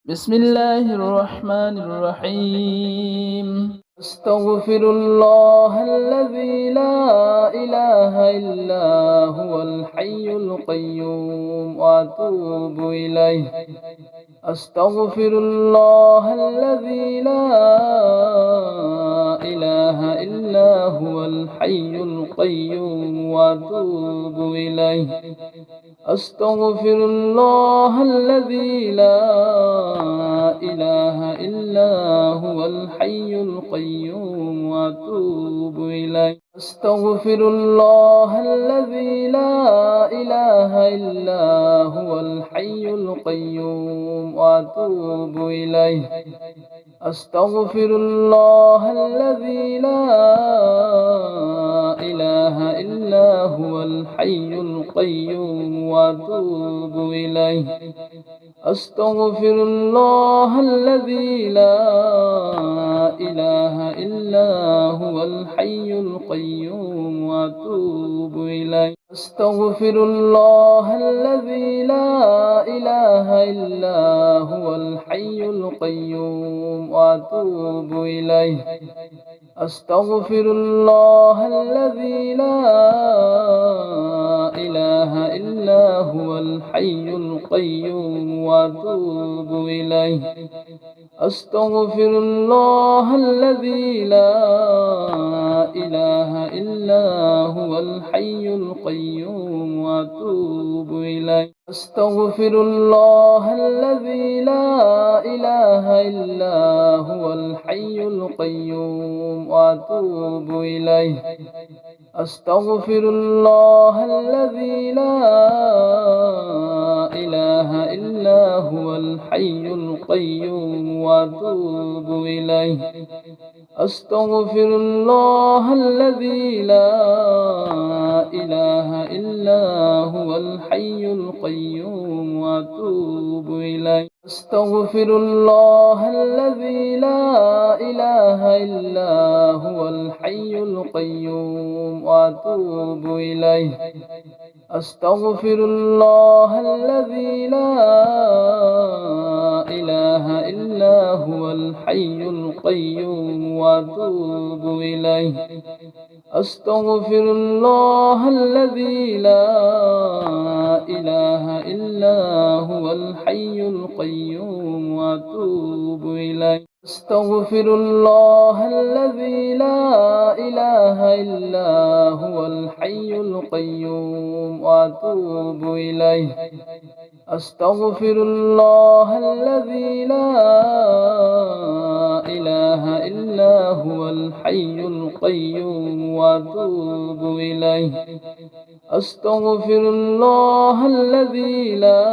بسم الله الرحمن الرحيم. أستغفر الله الذي لا إله إلا هو الحي القيوم وأتوب إليه. أستغفر الله الذي لا إله إلا هو الحي القيوم وأتوب إليه. أستغفر الله الذي لا إله إلا هو الحي القيوم وأتوب إليه. أستغفر الله الذي لا إله إلا هو الحي القيوم وأتوب إليه. أستغفر الله الذي لا إله إلا هو الحي القيوم وأتوب إليه. أستغفر الله الذي لا إله إلا هو الحي القيوم وأتوب إليه. أستغفر الله الذي لا إله إلا هو الحي القيوم وأتوب إليه. أستغفر الله الذي لا إله إلا هو الحي القيوم وأتوب إليه. أستغفر الله الذي لا إله إلا هو الحي القيوم وأتوب إليه. أستغفر الله الذي لا إله إلا هو الحي القيوم وأتوب إليه. أستغفر الله الذي لا إله إلا هو الحي القيوم وأتوب إليه. أستغفر الله الذي لا إله إلا هو الحي القيوم وأتوب إليه. أستغفر الله الذي لا إله إلا هو الحي القيوم وأتوب إليه. أستغفر الله الذي لا إله إلا هو الحي القيوم وأتوب إليه. أستغفر الله الذي لا إله إلا هو الحي القيوم وأتوب إليه. أستغفر الله الذي لا إله إلا هو الحي القيوم وأتوب إليه. أستغفر الله الذي لا إله إلا هو الحي القيوم وأتوب إليه. أستغفر الله الذي لا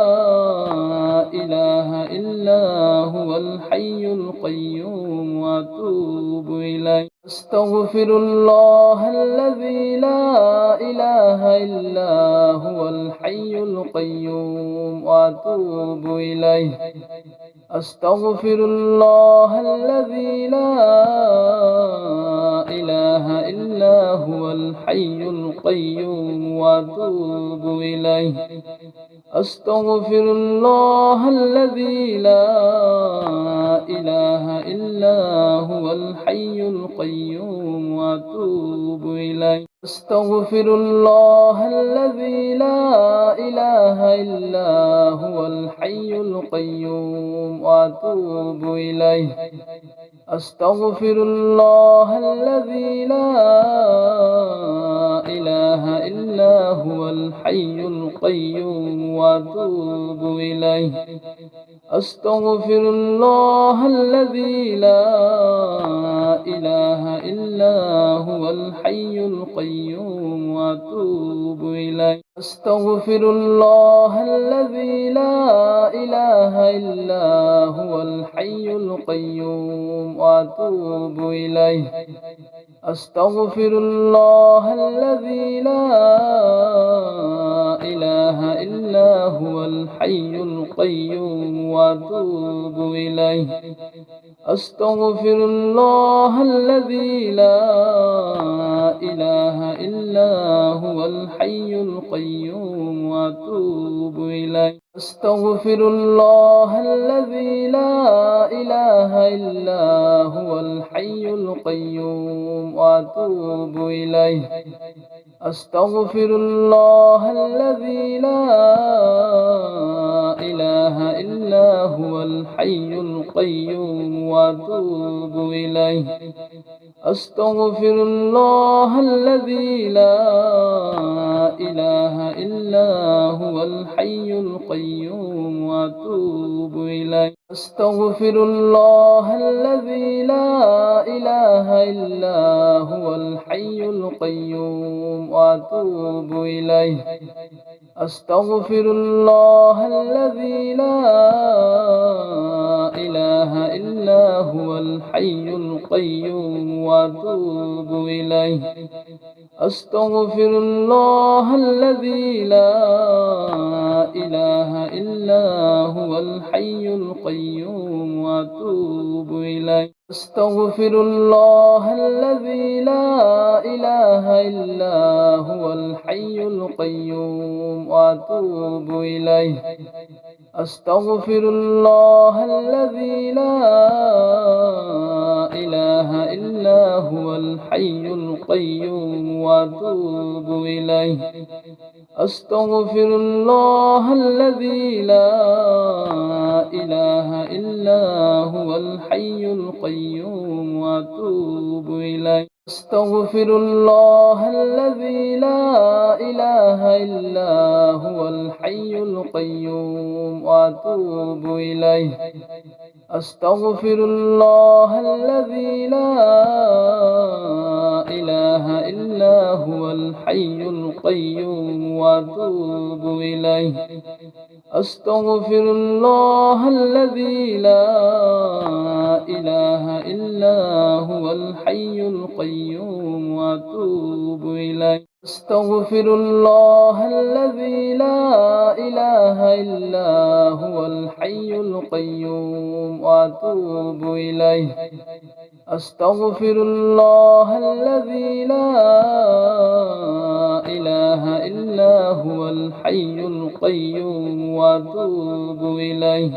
إله إلا هو الحي القيوم وأتوب إليه. أستغفر الله الذي لا إله إلا هو الحي القيوم وأتوب إليه. أستغفر الله الذي لا إله إلا هو الحي القيوم وأتوب إليه. أستغفر الله الذي لا إله إلا هو الحي القيوم وأتوب إليه. أستغفر الله الذي لا إله إلا هو الحي القيوم وأتوب إليه. أستغفر الله الذي لا إله إلا هو الحي القيوم وأتوب إليه. أستغفر الله الذي لا إله إلا هو الحي القيوم وأتوب إليه. أستغفر الله الذي لا إله إلا هو الحي القيوم وأتوب إليه. أستغفر الله الذي لا إله إلا هو الحي القيوم وأتوب إليه. أستغفر الله الذي لا إله إلا هو الحي القيوم وأتوب إليه. أستغفر الله الذي لا إلا هو الحي القيوم وأتوب إليه أستغفر الله الذي لا إله إلا هو الحي القيوم وأتوب إليه أستغفر الله الذي لا إله إلا هو الحي القيوم وأتوب إليه أستغفر الله الذي لا إله إلا هو الحي القيوم وأتوب إليه أستغفر الله الذي لا إله إلا هو الحي القيوم وأتوب إليه أستغفر الله الذي لا إله إلا هو الحي القيوم وأتوب إليه أستغفر الله الذي لا إله إلا هو الحي القيوم وأتوب إليه أستغفر الله الذي لا إله إلا هو الحي القيوم وأتوب إليه أستغفر الله الذي لا إله إلا هو الحي القيوم وأتوب إليه أستغفر الله الذي لا إله إلا هو الحي القيوم وأتوب إليه أستغفر الله الذي لا إله إلا هو الحي القيوم وأتوب إليه أستغفر الله الذي لا إله إلا هو الحي القيوم وأتوب إليه أستغفر الله الذي لا إله إلا هو الحي القيوم وأتوب إليه أستغفر الله الذي لا إله إلا هو الحي القيوم وأتوب إليه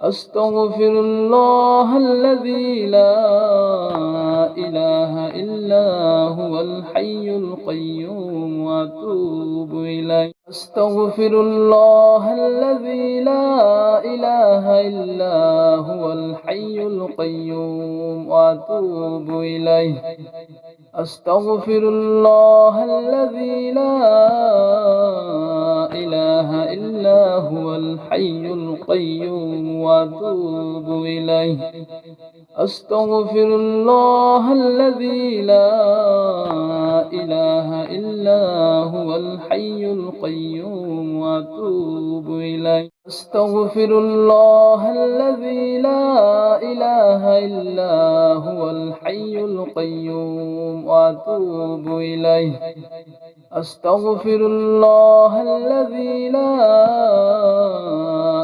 أستغفر الله الذي لا إله إلا هو الحي القيوم وأتوب إليه أستغفر الله الذي لا إله إلا هو الحي القيوم وأتوب إليه أستغفر الله الذي لا إله إلا هو الحي القيوم وأتوب إليه أستغفر الله الذي لا إله إلا هو الحي القيوم وأتوب إليه أستغفر الله الذي لا إله إلا هو الحي القيوم وأتوب إليه أستغفر الله الذي لا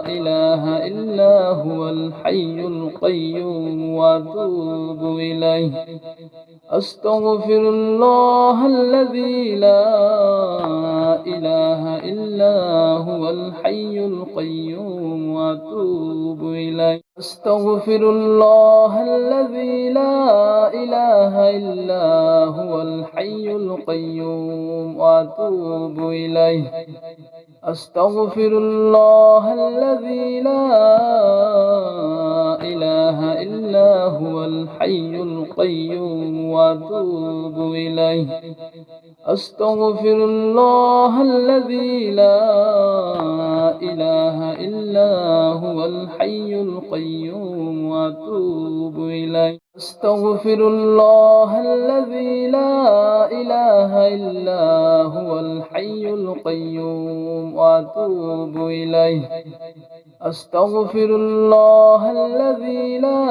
إله إلا هو الحي القيوم وأتوب إليه أستغفر الله الذي لا إله إلا هو الحي القيوم وأتوب إليه أستغفر الله الذي لا إله إلا هو الحي القيوم وأتوب إليه أستغفر الله الذي لا إله إلا هو الحي القيوم وأتوب إليه أستغفر الله الذي لا إله إلا هو الحي القيوم وأتوب إليه أستغفر الله الذي لا إله إلا هو الحي القيوم وأتوب إليه أستغفر الله الذي لا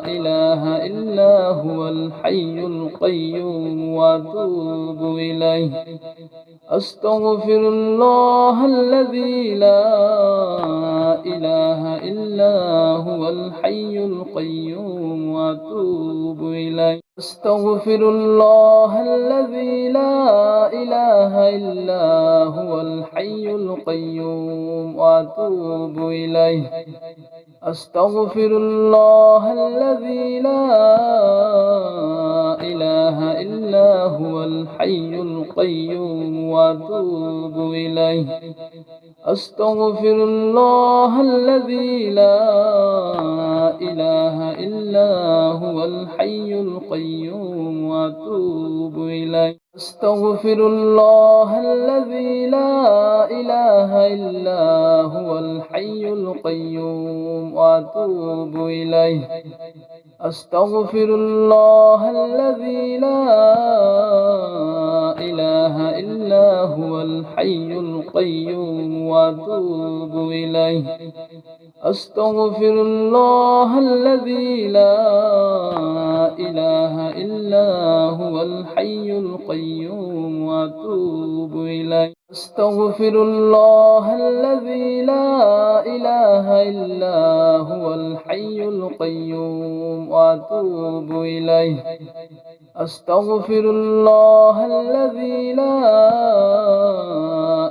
إله إلا هو الحي القيوم وأتوب إليه أستغفر الله الذي لا إله إلا هو الحي القيوم وأتوب إليه أستغفر الله الذي لا إله إلا هو الحي القيوم وأتوب إليه. أستغفر الله الذي لا إله إلا هو الحي القيوم وأتوب إليه. أستغفر الله الذي لا إله إلا هو الحي القيوم وأتوب إليه. أستغفر الله الذي لا إله إلا هو الحي القيوم وأتوب إليه. أستغفر الله الذي لا إله إلا هو الحي القيوم وأتوب إليه. أستغفر الله الذي لا إله إلا هو الحي القيوم وأتوب إليه. أستغفر الله الذي لا إله إلا هو الحي القيوم وأتوب إليه. أستغفر الله الذي لا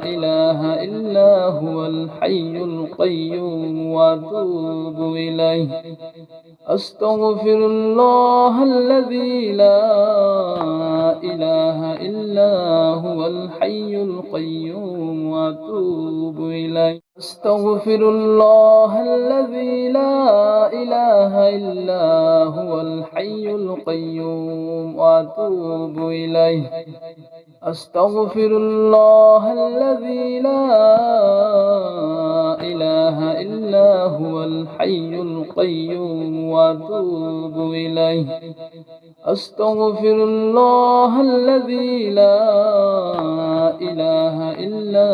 إله إلا هو الحي القيوم وأتوب إليه. أستغفر الله الذي لا إله إلا هو الحي القيوم وأتوب إليه. أستغفر الله الذي لا إله إلا هو الحي القيوم وأتوب إليه. أستغفر الله الذي لا إله إلا هو الحي القيوم وأتوب إليه. أستغفر الله الذي لا إله إلا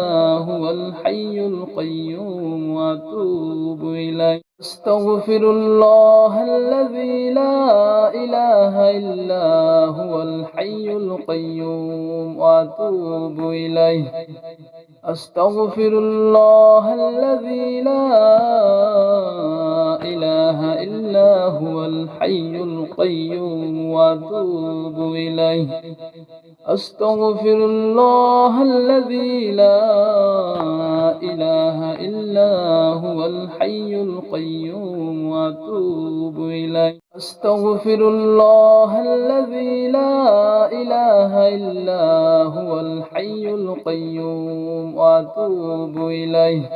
هو الحي القيوم وأتوب إليه. أستغفر الله الذي لا إله إلا هو الحي القيوم وأتوب إليه. أستغفر الله الذي لا إله إلا هو الحي القيوم وأتوب إليه. أستغفر الله الذي لا إله إلا هو الحي القيوم وأتوب إليه. أستغفر الله الذي لا إله إلا هو الحي القيوم وأتوب إليه.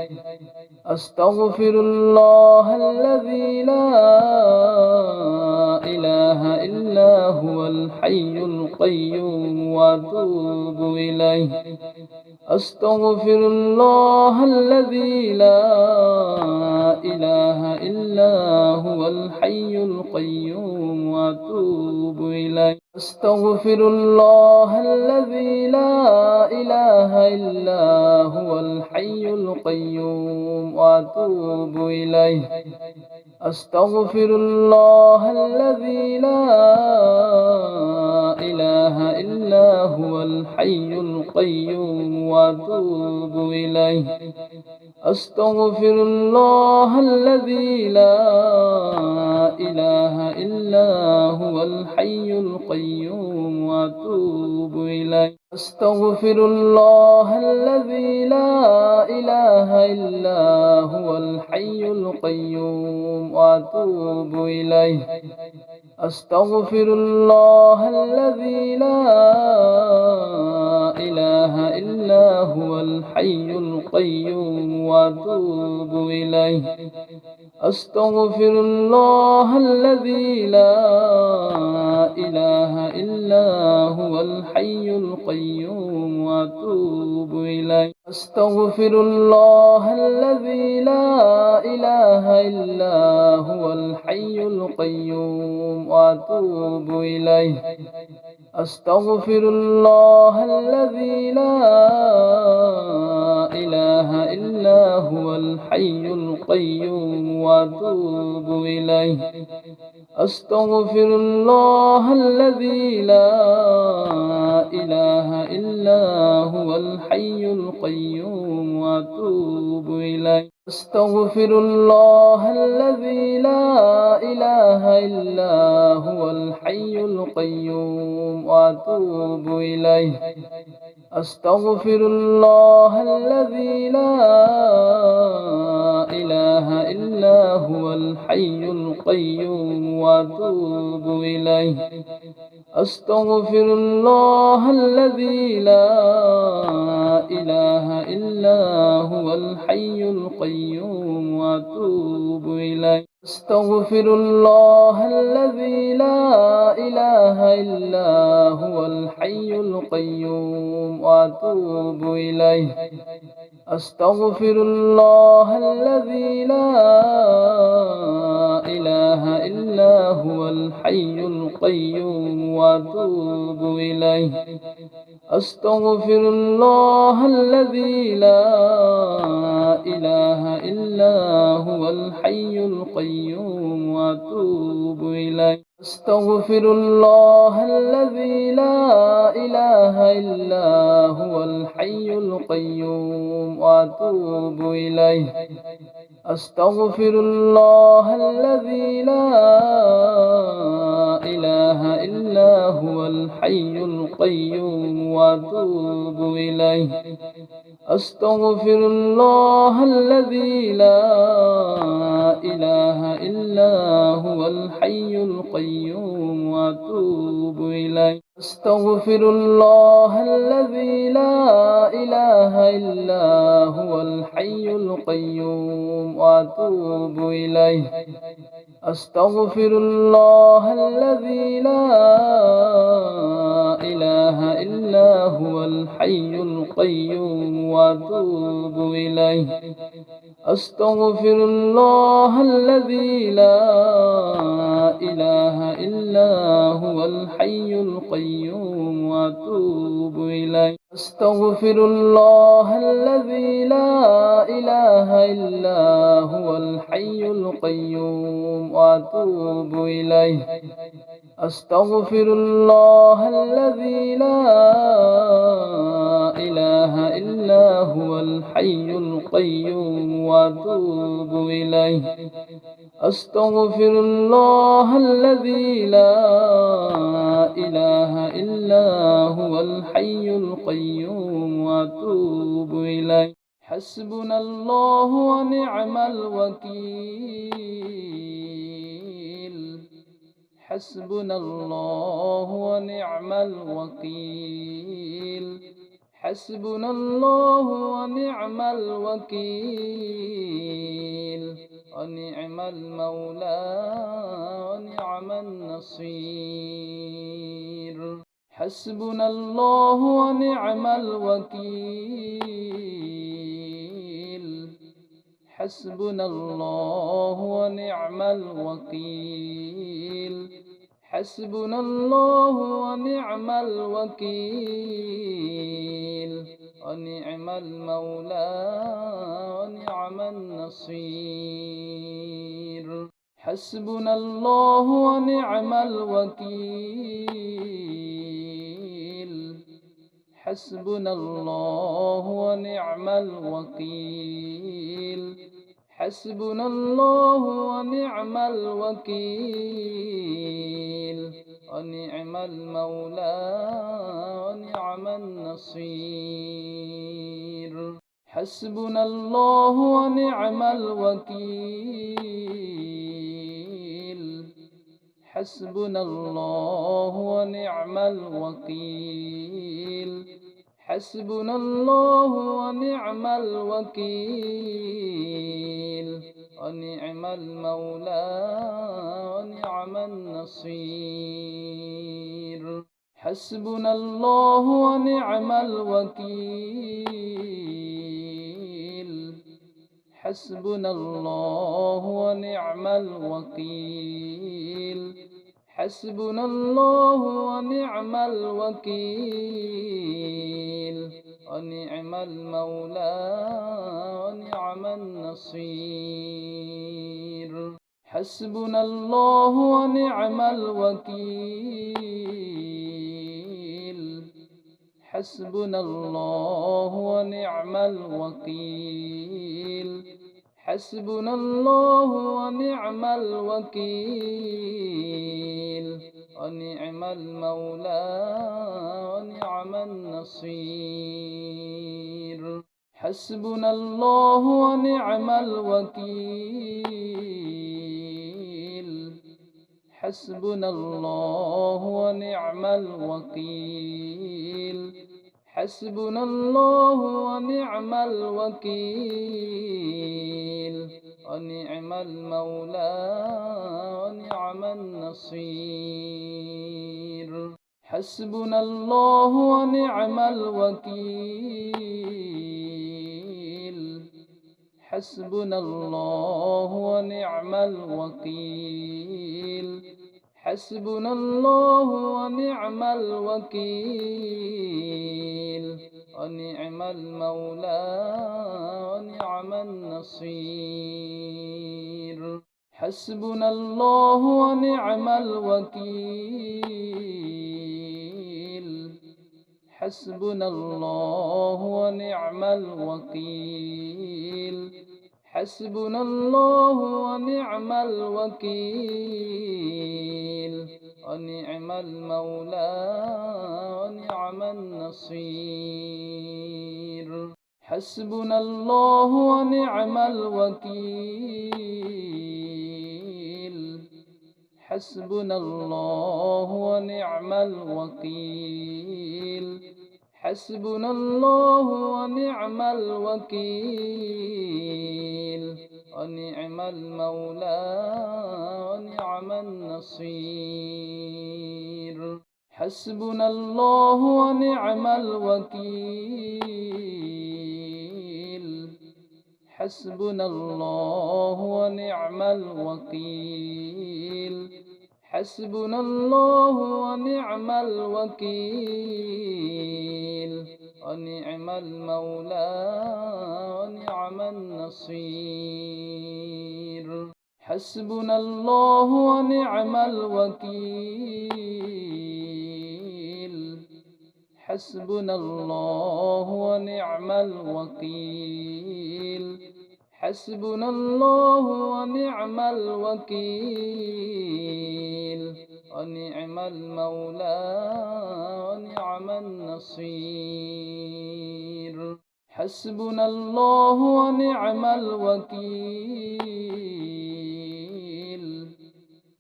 أستغفر الله الذي لا إله إلا هو الحي القيوم وأتوب إليه. أستغفر الله الذي لا إله إلا هو الحي القيوم وأتوب إليه. أستغفر الله الذي لا إله إلا هو الحي القيوم وأتوب إليه. أستغفر الله الذي لا إله إلا هو الحي القيوم وأتوب إليه. أستغفر الله الذي لا إله إلا هو الحي القيوم وأتوب إليه. أستغفر الله الذي لا إله إلا هو الحي القيوم وأتوب إليه. أستغفر الله الذي لا إله إلا هو الحي القيوم وأتوب إليه. أستغفر الله الذي لا إله إلا هو الحي القيوم وأتوب إليه. أستغفر الله الذي لا إله إلا هو الحي القيوم وأتوب إليه. أستغفر الله الذي لا إله إلا هو الحي القيوم وأتوب إليه. أستغفر الله الذي لا إله إلا هو الحي القيوم وأتوب إليه. أستغفر الله الذي لا إله إلا هو الحي القيوم وأتوب إليه. أستغفر الله الذي لا إله إلا هو الحي القيوم وأتوب إليه. أستغفر الله الذي لا إله إلا هو الحي القيوم وأتوب إليه. أستغفر الله الذي لا إله إلا هو الحي القيوم وأتوب إليه. أستغفر الله الذي لا إله إلا هو الحي القيوم وأتوب إليه. أستغفر الله الذي لا إله إلا هو الحي القيوم وأتوب إليه. أستغفر الله الذي لا إله إلا هو الحي القيوم وأتوب إليه. أستغفر الله الذي لا إله إلا هو الحي القيوم وأتوب إليه. أستغفر الله الذي لا إله إلا هو الحي القيوم وأتوب إليه. أستغفر الله الذي لا إله إلا هو الحي القيوم وأتوب إليه. أستغفر الله الذي لا إله إلا هو الحي القيوم وأتوب إليه. أستغفر الله الذي لا إله إلا هو الحي القيوم وأتوب إليه. أستغفر الله الذي لا إله إلا هو الحي القيوم وأتوب إليه. أستغفر الله الذي لا إله إلا هو الحي القيوم وأتوب إليه. أستغفر الله الذي لا إله إلا هو الحي القيوم وأتوب إليه. حسبنا الله ونعم الوكيل. حسبنا الله ونعم الوكيل. حسبنا الله ونعم الوكيل. ونعم المولى ونعم النصير. حسبنا الله ونعم الوكيل. حسبنا الله ونعم الوكيل. حسبنا الله ونعم الوكيل. ونعم المولى ونعم النصير. حسبنا الله ونعم الوكيل. حسبنا الله ونعم الوكيل. حسبنا الله ونعم الوكيل. ونعم المولى ونعم النصير. حسبنا الله ونعم الوكيل. حسبنا الله ونعم الوكيل. حسبنا الله ونعم الوكيل. ونعم المولى ونعم النصير. حسبنا الله ونعم الوكيل. حسبنا الله ونعم الوكيل. حسبنا الله ونعم الوكيل. ونعم المولى ونعم النصير. حسبنا الله ونعم الوكيل. حسبنا الله ونعم الوكيل. حسبنا الله ونعم الوكيل ونعم المولى ونعم النصير حسبنا الله ونعم الوكيل حسبنا الله ونعم الوكيل حسبنا الله ونعم الوكيل ونعم المولى ونعم النصير حسبنا الله ونعم الوكيل حسبنا الله ونعم الوكيل حسبنا الله ونعم الوكيل ونعم المولى ونعم النصير حسبنا الله ونعم الوكيل حسبنا الله ونعم الوكيل حسبنا الله ونعم الوكيل ونعم المولى ونعم النصير حسبنا الله ونعم الوكيل حسبنا الله ونعم الوكيل حسبنا الله ونعم الوكيل ونعم المولى ونعم النصير حسبنا الله ونعم الوكيل حسبنا الله ونعم الوكيل حسبنا الله ونعم الوكيل ونعم المولى ونعم النصير حسبنا الله ونعم الوكيل حسبنا الله ونعم الوكيل حسبنا الله ونعم الوكيل ونعم المولى ونعم النصير حسبنا الله ونعم الوكيل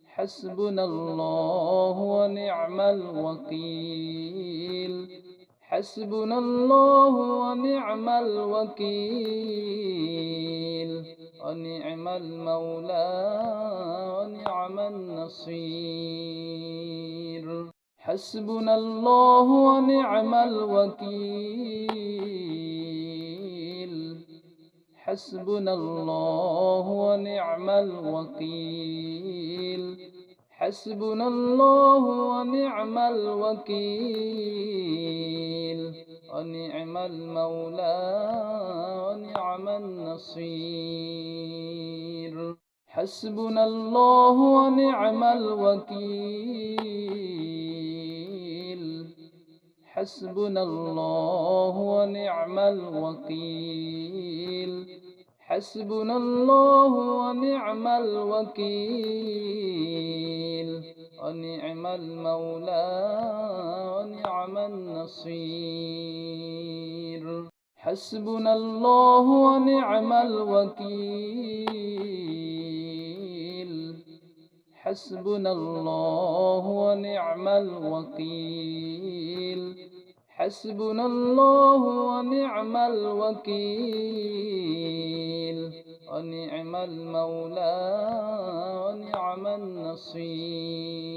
حسبنا الله ونعم الوكيل حسبنا الله ونعم الوكيل ونعم المولى ونعم النصير حسبنا الله ونعم الوكيل حسبنا الله ونعم الوكيل حسبنا الله ونعم الوكيل ونعم المولى ونعم النصير حسبنا الله ونعم الوكيل حسبنا الله ونعم الوكيل حسبنا الله ونعم الوكيل ونعم المولى ونعم النصير حسبنا الله ونعم الوكيل حسبنا الله ونعم الوكيل حسبنا الله ونعم الوكيل ونعم المولى ونعم النصير